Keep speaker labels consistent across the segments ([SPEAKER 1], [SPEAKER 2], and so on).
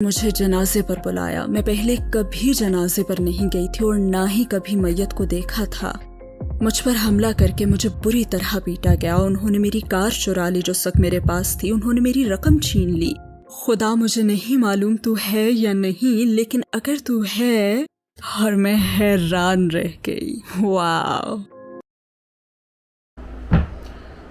[SPEAKER 1] مجھے جنازے پر بلایا۔ میں پہلے کبھی جنازے پر نہیں گئی تھی اور نہ ہی کبھی میت کو دیکھا تھا۔ مجھ پر حملہ کر کے مجھے بری طرح پیٹا گیا۔ انہوں نے میری کار چرا لی جو سک میرے پاس تھی۔ انہوں نے میری رقم چھین لی۔ خدا مجھے نہیں معلوم تو ہے یا نہیں، لیکن اگر تو ہے، اور میں حیران رہ گئی۔ واو!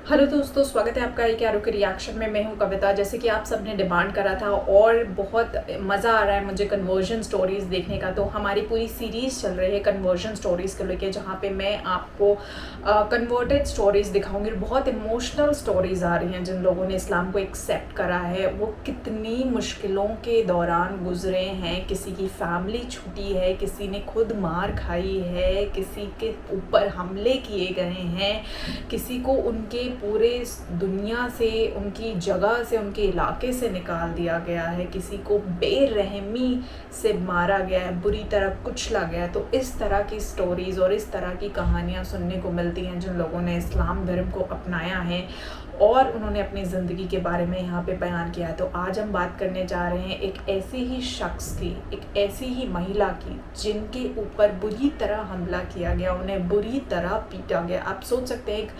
[SPEAKER 2] ہلو دوستو، سواگت ہے آپ کا ایک یارو کے ریاکشن میں ہوں کویتا۔ جیسے کہ آپ سب نے ڈیمانڈ کرا تھا اور بہت مزہ آ رہا ہے مجھے کنورژن سٹوریز دیکھنے کا، تو ہماری پوری سیریز چل رہی ہے کنورژن سٹوریز کو لے کے، جہاں پہ میں آپ کو کنورٹڈ سٹوریز دکھاؤں گی۔ بہت ایموشنل سٹوریز آ رہی ہیں جن لوگوں نے اسلام کو ایکسیپٹ کرا ہے، وہ کتنی مشکلوں کے دوران گزرے ہیں۔ کسی کی فیملی چھوٹی ہے، کسی نے خود مار کھائی ہے، کسی کے اوپر حملے کیے گئے ہیں، کسی کو ان کے پورے دنیا سے، ان کی جگہ سے، ان کے علاقے سے نکال دیا گیا ہے، کسی کو بے رحمی سے مارا گیا ہے، بری طرح کچلا گیا ہے۔ تو اس طرح کی سٹوریز اور اس طرح کی کہانیاں سننے کو ملتی ہیں جن لوگوں نے اسلام دھرم کو اپنایا ہے اور انہوں نے اپنی زندگی کے بارے میں یہاں پہ بیان کیا ہے۔ تو آج ہم بات کرنے جا رہے ہیں ایک ایسی ہی شخص کی، ایک ایسی ہی مہیلا کی جن کے اوپر بری طرح حملہ کیا گیا، انہیں بری طرح پیٹا گیا۔ آپ سوچ سکتے ہیں ایک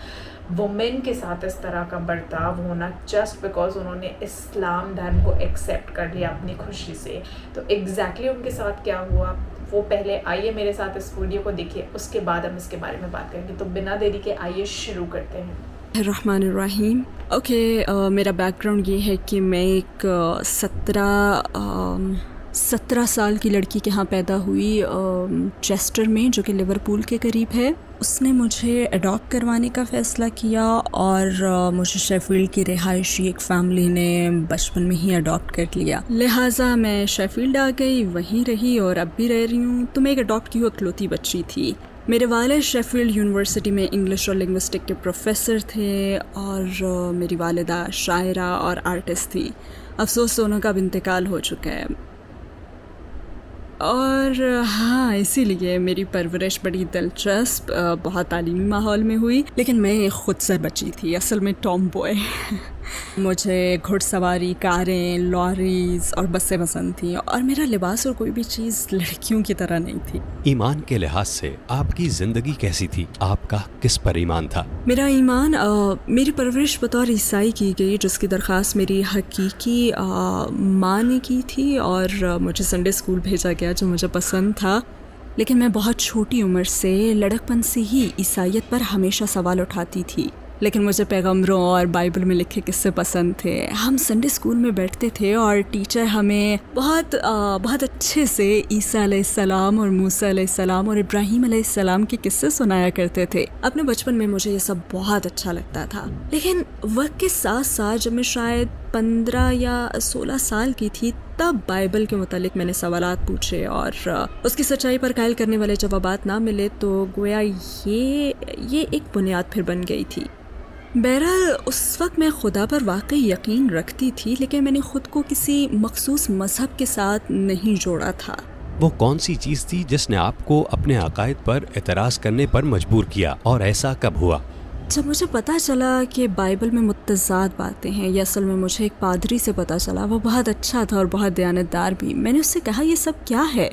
[SPEAKER 2] وومن کے ساتھ اس طرح کا برتاؤ ہونا جسٹ بیکاز انہوں نے اسلام دھرم کو ایکسیپٹ کر لیا اپنی خوشی سے۔ تو ایگزیکٹلی ان کے ساتھ کیا ہوا وہ پہلے آئیے میرے ساتھ اس ویڈیو کو دیکھیے، اس کے بعد ہم اس کے بارے میں بات کریں گے۔ تو بنا دیری کے آئیے شروع کرتے ہیں۔
[SPEAKER 1] الرحمن الرحیم۔ اوکے، میرا بیک گراؤنڈ یہ ہے کہ میں ایک 17 سال کی لڑکی کے ہاں پیدا ہوئی، چیسٹر میں، جو کہ لیورپول کے قریب ہے۔ اس نے مجھے اڈاپٹ کروانے کا فیصلہ کیا اور مجھے شیفیلڈ کی رہائشی ایک فیملی نے بچپن میں ہی اڈاپٹ کر لیا، لہٰذا میں شیفیلڈ آ گئی، وہیں رہی اور اب بھی رہ رہی ہوں۔ تو میں ایک اڈاپٹ کی ہوئی اکلوتی بچی تھی۔ میرے والد شیفیلڈ یونیورسٹی میں انگلش اور لنگوسٹک کے پروفیسر تھے اور میری والدہ شاعرہ اور آرٹسٹ تھی۔ افسوس دونوں کا اب انتقال ہو چکا ہے، اور ہاں اسی لیے میری پرورش بڑی دلچسپ بہت تعلیمی ماحول میں ہوئی، لیکن میں ایک خود سے بچی تھی، اصل میں ٹام بوائے۔ مجھے گھڑ سواری، کاریں، لاریز اور بسیں پسند تھیں، اور میرا لباس اور کوئی بھی چیز لڑکیوں کی طرح نہیں تھی۔
[SPEAKER 3] ایمان کے لحاظ سے آپ کی زندگی کیسی تھی؟ آپ کا کس پر ایمان تھا؟
[SPEAKER 1] میرا ایمان، میری پرورش بطور عیسائی کی گئی، جس کی درخواست میری حقیقی ماں نے کی تھی، اور مجھے سنڈے اسکول بھیجا گیا جو مجھے پسند تھا۔ لیکن میں بہت چھوٹی عمر سے لڑکپن سے ہی عیسائیت پر ہمیشہ سوال اٹھاتی تھی، لیکن مجھے پیغمبروں اور بائبل میں لکھے قصے پسند تھے۔ ہم سنڈے اسکول میں بیٹھتے تھے اور ٹیچر ہمیں بہت اچھے سے عیسیٰ علیہ السلام اور موسیٰ علیہ السلام اور ابراہیم علیہ السلام کے قصے سنایا کرتے تھے۔ اپنے بچپن میں مجھے یہ سب بہت اچھا لگتا تھا، لیکن وقت کے ساتھ ساتھ جب میں شاید 15 یا 16 سال کی تھی، تب بائبل کے متعلق میں نے سوالات پوچھے اور اس کی سچائی پر قائل کرنے والے جوابات نہ ملے، تو گویا یہ ایک بنیاد پھر بن گئی تھی۔ بہرحال اس وقت میں خدا پر واقعی یقین رکھتی تھی، لیکن میں نے خود کو کسی مخصوص مذہب کے ساتھ نہیں جوڑا تھا۔
[SPEAKER 3] وہ کون سی چیز تھی جس نے آپ کو اپنے عقائد پر اعتراض کرنے پر مجبور کیا، اور ایسا کب ہوا؟
[SPEAKER 1] جب مجھے پتہ چلا کہ بائبل میں متضاد باتیں ہیں، یہ اصل میں مجھے ایک پادری سے پتہ چلا، وہ بہت اچھا تھا اور بہت دیانتدار بھی۔ میں نے اس سے کہا یہ سب کیا ہے؟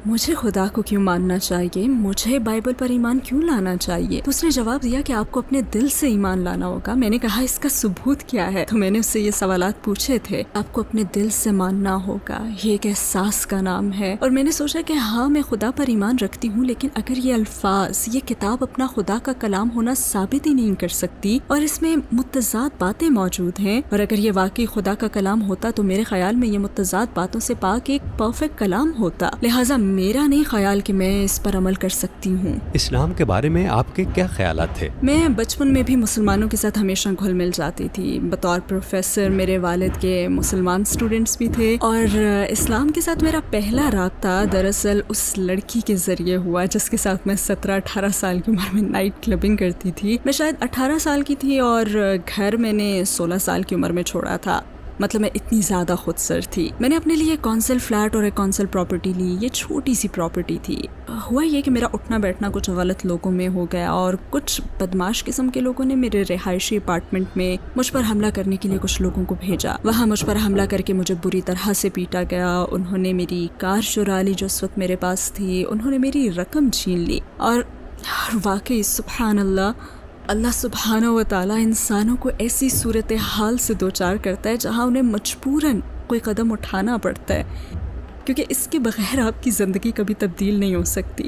[SPEAKER 1] مجھے خدا کو کیوں ماننا چاہیے؟ مجھے بائبل پر ایمان کیوں لانا چاہیے؟ تو اس نے جواب دیا کہ آپ کو اپنے دل سے ایمان لانا ہوگا۔ میں نے کہا اس کا ثبوت کیا ہے؟ تو میں نے اس سے یہ سوالات پوچھے تھے۔ آپ کو اپنے دل سے ماننا ہوگا، یہ ایک احساس کا نام ہے۔ اور میں نے سوچا کہ ہاں میں خدا پر ایمان رکھتی ہوں، لیکن اگر یہ الفاظ، یہ کتاب اپنا خدا کا کلام ہونا ثابت ہی نہیں کر سکتی اور اس میں متضاد باتیں موجود ہیں، اور اگر یہ واقعی خدا کا کلام ہوتا تو میرے خیال میں یہ متضاد باتوں سے پاک ایک پرفیکٹ کلام ہوتا، لہٰذا میرا نہیں خیال کہ میں اس پر عمل کر سکتی ہوں۔
[SPEAKER 3] اسلام کے بارے میں آپ کے کیا خیالات تھے؟
[SPEAKER 1] میں بچپن میں بھی مسلمانوں کے ساتھ ہمیشہ گھل مل جاتی تھی۔ بطور پروفیسر میرے والد کے مسلمان اسٹوڈنٹس بھی تھے، اور اسلام کے ساتھ میرا پہلا رابطہ دراصل اس لڑکی کے ذریعے ہوا جس کے ساتھ میں 17-18 سال کی عمر میں نائٹ کلبنگ کرتی تھی۔ میں شاید 18 سال کی تھی اور گھر میں نے 16 سال کی عمر میں چھوڑا تھا۔ مطلب میں اتنی زیادہ خود سر تھی. میں نے اپنے لیے کونسل فلیٹ اور ایک کونسل پراپرٹی لی. یہ چھوٹی سی پراپرٹی تھی. ہوا یہ کہ میرا اٹھنا بیٹھنا کچھ غلط لوگوں میں ہو گیا اور کچھ بدماش قسم کے لوگوں نے میرے رہائشی اپارٹمنٹ میں مجھ پر حملہ کرنے کے لیے کچھ لوگوں کو بھیجا. وہاں مجھ پر حملہ کر کے مجھے بری طرح سے پیٹا گیا. انہوں نے میری کار چرا لی جو اس وقت میرے پاس تھی. انہوں نے میری رقم چھین لی. اور واقعی سبحان اللہ سبحانہ و تعالیٰ انسانوں کو ایسی صورتحال سے دوچار کرتا ہے جہاں انہیں مجبوراً کوئی قدم اٹھانا پڑتا ہے، کیونکہ اس کے بغیر آپ کی زندگی کبھی تبدیل نہیں ہو سکتی.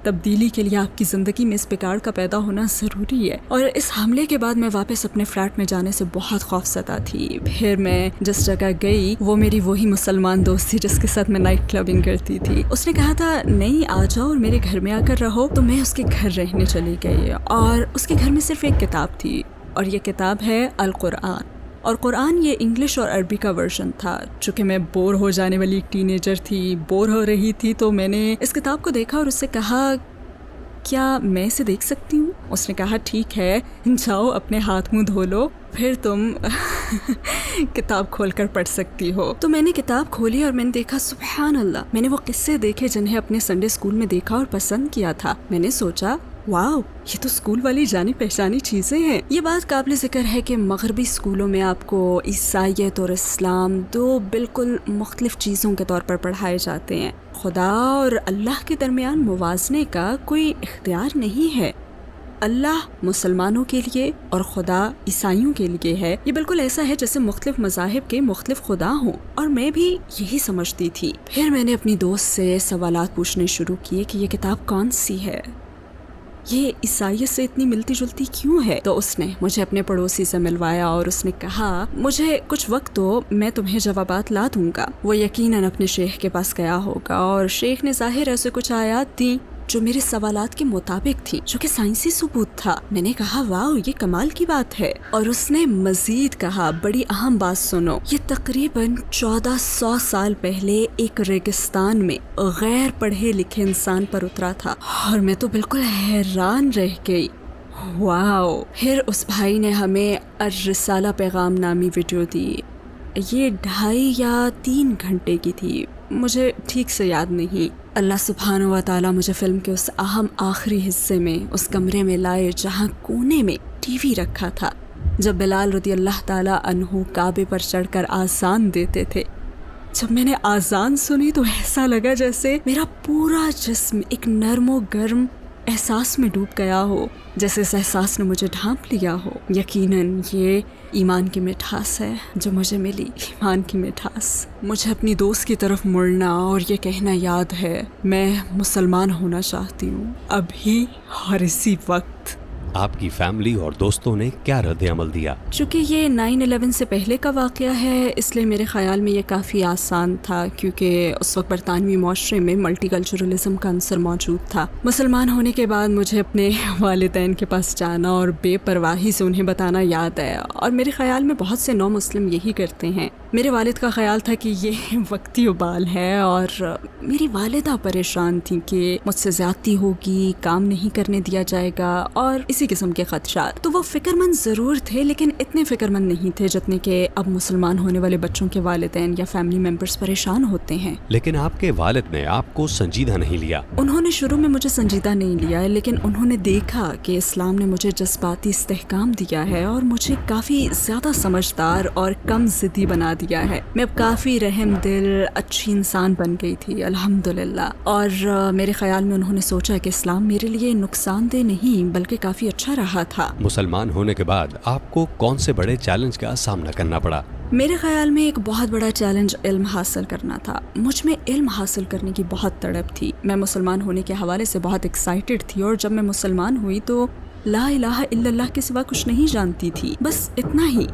[SPEAKER 1] تبدیلی کے لیے آپ کی زندگی میں اس بگاڑ کا پیدا ہونا ضروری ہے. اور اس حملے کے بعد میں واپس اپنے فلیٹ میں جانے سے بہت خوفزدہ تھی. پھر میں جس جگہ گئی وہ میری وہی مسلمان دوست تھی جس کے ساتھ میں نائٹ کلبنگ کرتی تھی. اس نے کہا تھا نہیں آ جاؤ اور میرے گھر میں آ کر رہو، تو میں اس کے گھر رہنے چلی گئی. اور اس کے گھر میں صرف ایک کتاب تھی اور یہ کتاب ہے القرآن. اور قرآن یہ انگلش اور عربی کا ورژن تھا. چونکہ میں بور ہو جانے والی ایک ٹین ایجر تھی، بور ہو رہی تھی، تو میں نے اس کتاب کو دیکھا اور اس سے کہا کیا میں اسے دیکھ سکتی ہوں؟ اس نے کہا ٹھیک ہے، جاؤ اپنے ہاتھ منہ دھو لو، پھر تم کتاب کھول کر پڑھ سکتی ہو. تو میں نے کتاب کھولی اور میں نے دیکھا سبحان اللہ، میں نے وہ قصے دیکھے جنہیں اپنے سنڈے اسکول میں دیکھا اور پسند کیا تھا. میں نے سوچا واو، یہ تو اسکول والی جانی پہچانی چیزیں ہیں. یہ بات قابل ذکر ہے کہ مغربی اسکولوں میں آپ کو عیسائیت اور اسلام دو بالکل مختلف چیزوں کے طور پر پڑھائے جاتے ہیں. خدا اور اللہ کے درمیان موازنے کا کوئی اختیار نہیں ہے. اللہ مسلمانوں کے لیے اور خدا عیسائیوں کے لیے ہے. یہ بالکل ایسا ہے جیسے مختلف مذاہب کے مختلف خدا ہوں، اور میں بھی یہی سمجھتی تھی. پھر میں نے اپنی دوست سے سوالات پوچھنے شروع کیے کہ یہ کتاب کون سی ہے، یہ عیسائیت سے اتنی ملتی جلتی کیوں ہے. تو اس نے مجھے اپنے پڑوسی سے ملوایا اور اس نے کہا مجھے کچھ وقت دو، میں تمہیں جوابات لا دوں گا. وہ یقیناً اپنے شیخ کے پاس گیا ہوگا اور شیخ نے ظاہر ایسے کچھ آیات دیں جو میرے سوالات کے مطابق تھی، جو کہ سائنسی ثبوت تھا. میں نے کہا واو، یہ کمال کی بات ہے. اور اس نے مزید کہا بڑی اہم بات سنو، یہ تقریباً 1400 سال پہلے ایک ریگستان میں غیر پڑھے لکھے انسان پر اترا تھا. اور میں تو بالکل حیران رہ گئی. واو. پھر اس بھائی نے ہمیں الرسالہ پیغام نامی ویڈیو دی. یہ 2.5 یا 3 گھنٹے کی تھی، مجھے ٹھیک سے یاد نہیں. اللہ سبحانہ و تعالیٰ مجھے فلم کے اس اہم آخری حصے میں اس کمرے میں لائے جہاں کونے میں ٹی وی رکھا تھا، جب بلال رضی اللہ تعالیٰ عنہ کعبے پر چڑھ کر آذان دیتے تھے. جب میں نے آذان سنی تو ایسا لگا جیسے میرا پورا جسم ایک نرم و گرم احساس میں ڈوب گیا ہو، جیسے اس احساس نے مجھے ڈھانپ لیا ہو. یقیناً یہ ایمان کی مٹھاس ہے جو مجھے ملی، ایمان کی مٹھاس. مجھے اپنی دوست کی طرف مڑنا اور یہ کہنا یاد ہے میں مسلمان ہونا چاہتی ہوں ابھی اور اسی وقت.
[SPEAKER 3] آپ کی فیملی اور دوستوں نے کیا رد عمل دیا؟
[SPEAKER 1] چونکہ یہ 9/11 سے پہلے کا واقعہ ہے، اس لیے میرے خیال میں یہ کافی آسان تھا، کیونکہ اس وقت برطانوی معاشرے میں ملٹی کلچرلزم کا عنصر موجود تھا. مسلمان ہونے کے بعد مجھے اپنے والدین کے پاس جانا اور بے پرواہی سے انہیں بتانا یاد ہے، اور میرے خیال میں بہت سے نو مسلم یہی کرتے ہیں. میرے والد کا خیال تھا کہ یہ وقتی ابال ہے، اور میری والدہ پریشان تھیں کہ مجھ سے زیادتی ہوگی، کام نہیں کرنے دیا جائے گا، اور اسی قسم کے خدشات. تو وہ فکر مند ضرور تھے، لیکن اتنے فکر مند نہیں تھے جتنے کہ اب مسلمان ہونے والے بچوں کے والدین یا فیملی ممبرز پریشان ہوتے ہیں.
[SPEAKER 3] لیکن آپ کے والد نے آپ کو سنجیدہ نہیں لیا.
[SPEAKER 1] انہوں نے شروع میں مجھے سنجیدہ نہیں لیا، لیکن انہوں نے دیکھا کہ اسلام نے مجھے جذباتی استحکام دیا ہے اور مجھے کافی زیادہ سمجھدار اور کم ضدی بنا دیا ہے. میں اب کافی رحم دل اچھی انسان بن گئی تھی الحمدللہ. اور میرے خیال میں انہوں نے سوچا کہ اسلام میرے لیے نقصان دہ نہیں بلکہ کافی اچھا رہا تھا.
[SPEAKER 3] مسلمان ہونے کے بعد آپ کو کون سے بڑے چیلنج کا سامنا کرنا پڑا؟
[SPEAKER 1] میرے خیال میں ایک بہت بڑا چیلنج علم حاصل کرنا تھا. مجھ میں علم حاصل کرنے کی بہت تڑپ تھی. میں مسلمان ہونے کے حوالے سے بہت ایکسائٹڈ تھی، اور جب میں مسلمان ہوئی تو لا الہ الا اللہ کے سوا کچھ نہیں جانتی تھی، بس اتنا ہی.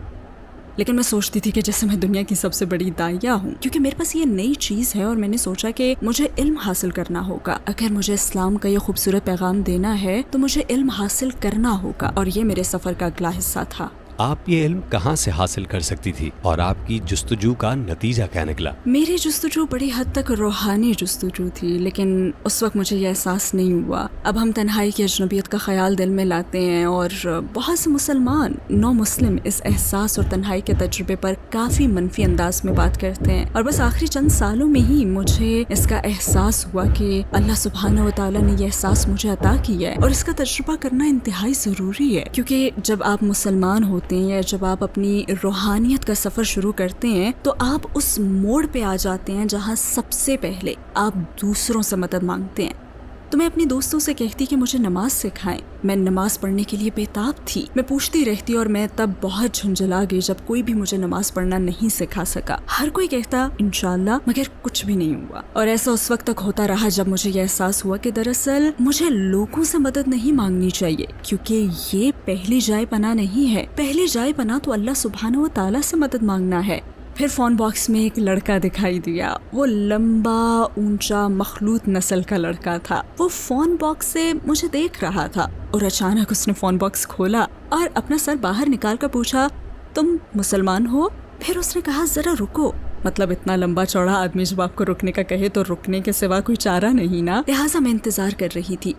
[SPEAKER 1] لیکن میں سوچتی تھی کہ جیسے میں دنیا کی سب سے بڑی داعیہ ہوں، کیونکہ میرے پاس یہ نئی چیز ہے، اور میں نے سوچا کہ مجھے علم حاصل کرنا ہوگا. اگر مجھے اسلام کا یہ خوبصورت پیغام دینا ہے تو مجھے علم حاصل کرنا ہوگا، اور یہ میرے سفر کا اگلا حصہ تھا.
[SPEAKER 3] آپ یہ علم کہاں سے حاصل کر سکتی تھی اور آپ کی جستجو کا نتیجہ کیا نکلا؟
[SPEAKER 1] میری جستجو بڑی حد تک روحانی جستجو تھی، لیکن اس وقت مجھے یہ احساس نہیں ہوا۔ اب ہم تنہائی کی اجنبیت کا خیال دل میں لاتے ہیں، اور بہت سے مسلمان نو مسلم اس احساس اور تنہائی کے تجربے پر کافی منفی انداز میں بات کرتے ہیں، اور بس آخری چند سالوں میں ہی مجھے اس کا احساس ہوا کہ اللہ سبحانہ و تعالیٰ نے یہ احساس مجھے عطا کیا ہے، اور اس کا تجربہ کرنا انتہائی ضروری ہے، کیونکہ جب آپ مسلمان ہوتے ہیں یا جب آپ اپنی روحانیت کا سفر شروع کرتے ہیں تو آپ اس موڑ پہ آ جاتے ہیں جہاں سب سے پہلے آپ دوسروں سے مدد مانگتے ہیں۔ تو میں اپنی دوستوں سے کہتی کہ مجھے نماز سکھائیں۔ میں نماز پڑھنے کے لیے بےتاب تھی، میں پوچھتی رہتی، اور میں تب بہت جھنجھلا گئی جب کوئی بھی مجھے نماز پڑھنا نہیں سکھا سکا۔ ہر کوئی کہتا انشاءاللہ، مگر کچھ بھی نہیں ہوا، اور ایسا اس وقت تک ہوتا رہا جب مجھے یہ احساس ہوا کہ دراصل مجھے لوگوں سے مدد نہیں مانگنی چاہیے، کیونکہ یہ پہلی جائے پناہ نہیں ہے۔ پہلی جائے پناہ تو اللہ سبحانہ و تعالیٰ سے مدد مانگنا ہے۔ پھر فون باکس میں ایک لڑکا دکھائی دیا، وہ لمبا اونچا مخلوط نسل کا لڑکا تھا۔ وہ فون باکس سے مجھے دیکھ رہا تھا، اور اچانک اس نے فون باکس کھولا اور اپنا سر باہر نکال کر پوچھا، تم مسلمان ہو؟ پھر اس نے کہا ذرا رکو۔ مطلب اتنا لمبا چوڑا آدمی جب آپ کو رکنے کا کہے تو رکنے کے سوا کوئی چارہ نہیں نا، لہٰذا میں انتظار کر رہی تھی۔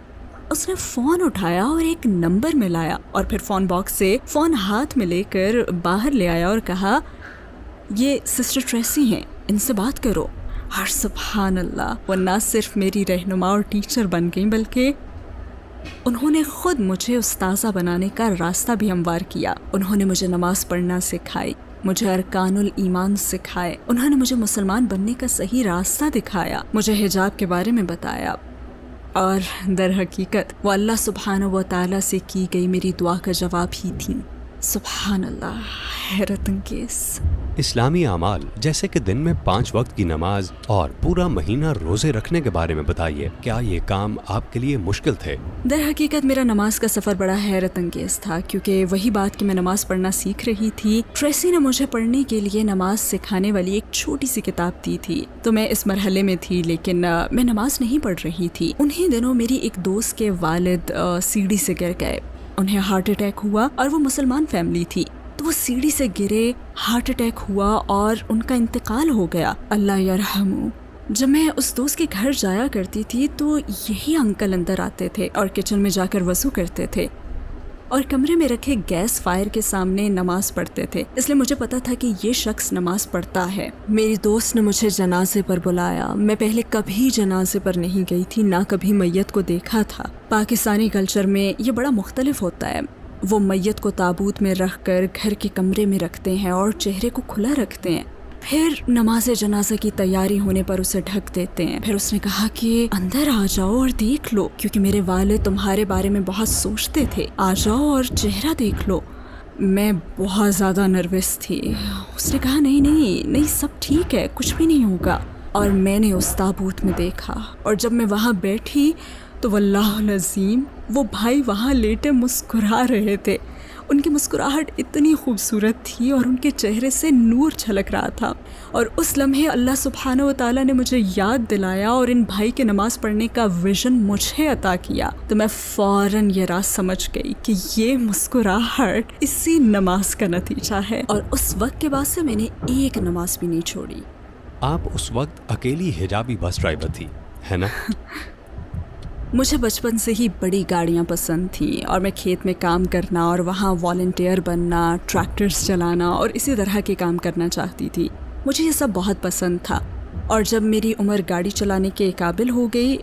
[SPEAKER 1] اس نے فون اٹھایا اور ایک نمبر ملایا، اور پھر فون باکس سے فون ہاتھ میں لے کر باہر لے آیا اور کہا، یہ سسٹر ٹریسی ہیں، ان سے بات کرو۔ اور سبحان اللہ، وہ نہ صرف میری رہنما اور ٹیچر بن گئیں بلکہ انہوں نے خود مجھے استاذہ بنانے کا راستہ بھی ہموار کیا۔ انہوں نے مجھے نماز پڑھنا سکھائی، مجھے ارکان الایمان سکھائے، انہوں نے مجھے مسلمان بننے کا صحیح راستہ دکھایا، مجھے حجاب کے بارے میں بتایا، اور در حقیقت وہ اللہ سبحانہ و تعالیٰ سے کی گئی میری دعا کا جواب ہی تھیں۔ سبحان اللہ، حیرت انگیز۔
[SPEAKER 3] اسلامی اعمال جیسے کہ دن میں 5 وقت کی نماز اور پورا مہینہ روزے رکھنے کے بارے میں بتائیے، کیا یہ کام آپ کے لیے مشکل تھے؟
[SPEAKER 1] در حقیقت میرا نماز کا سفر بڑا حیرت انگیز تھا، کیونکہ وہی بات کہ میں نماز پڑھنا سیکھ رہی تھی، ٹریسی نے مجھے پڑھنے کے لیے نماز سکھانے والی ایک چھوٹی سی کتاب دی تھی، تو میں اس مرحلے میں تھی، لیکن میں نماز نہیں پڑھ رہی تھی۔ انہی دنوں میری ایک دوست کے والد سیڑھی سے گر گئے، انہیں ہارٹ اٹیک ہوا، اور وہ مسلمان فیملی تھی، تو وہ سیڑھی سے گرے، ہارٹ اٹیک ہوا اور ان کا انتقال ہو گیا، اللہ یرحمہ۔ جب میں اس دوست کے گھر جایا کرتی تھی تو یہی انکل اندر آتے تھے اور کچن میں جا کر وضو کرتے تھے، اور کمرے میں رکھے گیس فائر کے سامنے نماز پڑھتے تھے، اس لیے مجھے پتا تھا کہ یہ شخص نماز پڑھتا ہے۔ میری دوست نے مجھے جنازے پر بلایا۔ میں پہلے کبھی جنازے پر نہیں گئی تھی، نہ کبھی میت کو دیکھا تھا۔ پاکستانی کلچر میں یہ بڑا مختلف ہوتا ہے، وہ میت کو تابوت میں رکھ کر گھر کے کمرے میں رکھتے ہیں اور چہرے کو کھلا رکھتے ہیں، پھر نماز جنازہ کی تیاری ہونے پر اسے ڈھک دیتے ہیں۔ پھر اس نے کہا کہ اندر آ جاؤ اور دیکھ لو، کیونکہ میرے والد تمہارے بارے میں بہت سوچتے تھے، آ جاؤ اور چہرہ دیکھ لو۔ میں بہت زیادہ نروس تھی۔ اس نے کہا نہیں سب ٹھیک ہے، کچھ بھی نہیں ہوگا، اور میں نے اس تابوت میں دیکھا، اور جب میں وہاں بیٹھی تو واللہ العظیم وہ بھائی وہاں لیٹے مسکرا رہے تھے۔ ان کی مسکراہٹ اتنی خوبصورت تھی اور ان کے چہرے سے نور چھلک رہا تھا، اور اس لمحے اللہ سبحانہ و تعالیٰ نے مجھے یاد دلایا اور ان بھائی کے نماز پڑھنے کا ویژن مجھے عطا کیا، تو میں فوراً یہ راز سمجھ گئی کہ یہ مسکراہٹ اسی نماز کا نتیجہ ہے، اور اس وقت کے بعد سے میں نے ایک نماز بھی نہیں چھوڑی۔
[SPEAKER 3] آپ اس وقت اکیلی حجابی بس ڈرائیور تھی، ہے نا؟
[SPEAKER 1] مجھے بچپن سے ہی بڑی گاڑیاں پسند تھیں، اور میں کھیت میں کام کرنا اور وہاں والنٹیئر بننا، ٹریکٹرز چلانا اور اسی طرح کے کام کرنا چاہتی تھی۔ مجھے یہ سب بہت پسند تھا، اور جب میری عمر گاڑی چلانے کے قابل ہو گئی،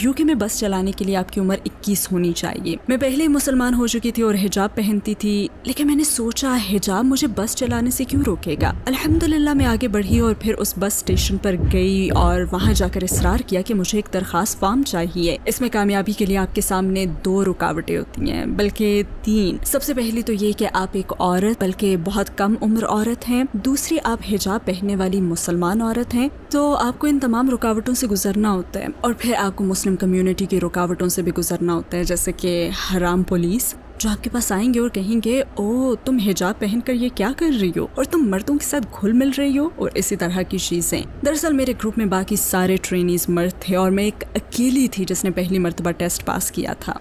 [SPEAKER 1] UK میں بس چلانے کے لیے آپ کی عمر 21 ہونی چاہیے۔ میں پہلے ہی مسلمان ہو چکی تھی اور حجاب پہنتی تھی، لیکن میں نے سوچا حجاب مجھے بس چلانے سے کیوں روکے گا۔ الحمدللہ میں آگے بڑھی اور پھر اس بس اسٹیشن پر گئی اور وہاں جا کر اصرار کیا کہ مجھے ایک درخواست فارم چاہیے۔ اس میں کامیابی کے لیے آپ کے سامنے 2 رکاوٹیں ہوتی ہیں، بلکہ 3۔ سب سے پہلی تو یہ کہ آپ ایک عورت، بلکہ بہت کم عمر عورت ہیں، دوسری آپ حجاب پہننے والی مسلمان عورت ہیں، تو آپ کو ان تمام رکاوٹوں سے گزرنا ہوتا ہے، اور پھر آپ کو مسلم کمیونٹی کی رکاوٹوں سے بھی گزرنا ہوتا ہے، جیسے کہ حرام پولیس جو آپ کے پاس آئیں گے اور کہیں گے او تم حجاب پہن کر یہ کیا کر رہی ہو، اور تم مردوں کے ساتھ گھل مل رہی ہو، اور اسی طرح کی چیزیں۔ دراصل میرے گروپ میں باقی سارے ٹرینیز مرد تھے اور میں ایک اکیلی تھی جس نے پہلی مرتبہ ٹیسٹ پاس کیا تھا۔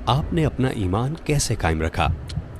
[SPEAKER 3] آپ نے اپنا ایمان کیسے قائم رکھا؟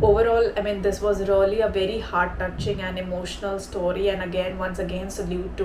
[SPEAKER 2] overall, I mean, this was really a very heart touching and emotional story, and again once again salute to